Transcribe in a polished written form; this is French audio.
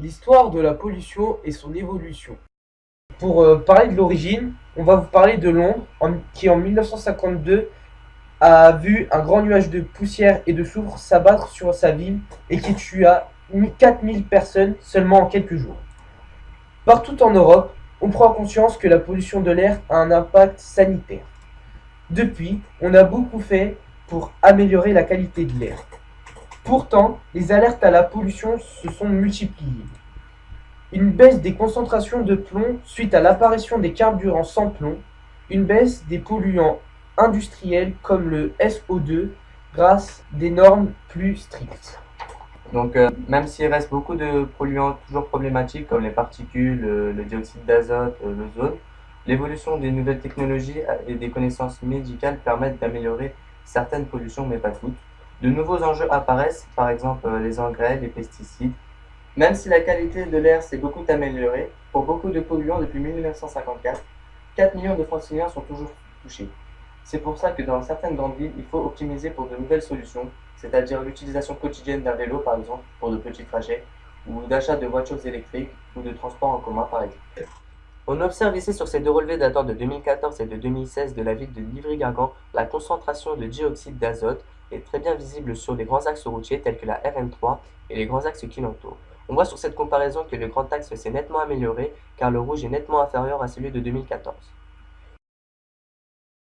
l'histoire de la pollution et son évolution. Pour parler de l'origine, on va vous parler de Londres, qui en 1952 a vu un grand nuage de poussière et de soufre s'abattre sur sa ville et qui tua 4000 personnes seulement en quelques jours. Partout en Europe, on prend conscience que la pollution de l'air a un impact sanitaire. Depuis, on a beaucoup fait pour améliorer la qualité de l'air. Pourtant, les alertes à la pollution se sont multipliées. Une baisse des concentrations de plomb suite à l'apparition des carburants sans plomb, une baisse des polluants industriels comme le SO2 grâce à des normes plus strictes. Donc, même s'il reste beaucoup de polluants toujours problématiques comme les particules, le dioxyde d'azote, l'ozone, l'évolution des nouvelles technologies et des connaissances médicales permettent d'améliorer certaines pollutions, mais pas toutes. De nouveaux enjeux apparaissent, par exemple les engrais, les pesticides. Même si la qualité de l'air s'est beaucoup améliorée, pour beaucoup de polluants depuis 1954, 4 millions de Franciliens sont toujours touchés. C'est pour ça que dans certaines grandes villes, il faut optimiser pour de nouvelles solutions, c'est-à-dire l'utilisation quotidienne d'un vélo par exemple pour de petits trajets, ou d'achat de voitures électriques ou de transports en commun par exemple. On observe ici sur ces deux relevés datant de 2014 et de 2016 de la ville de Livry-Gargan, la concentration de dioxyde d'azote est très bien visible sur les grands axes routiers tels que la RN3 et les grands axes qui l'entourent. On voit sur cette comparaison que le grand axe s'est nettement amélioré car le rouge est nettement inférieur à celui de 2014.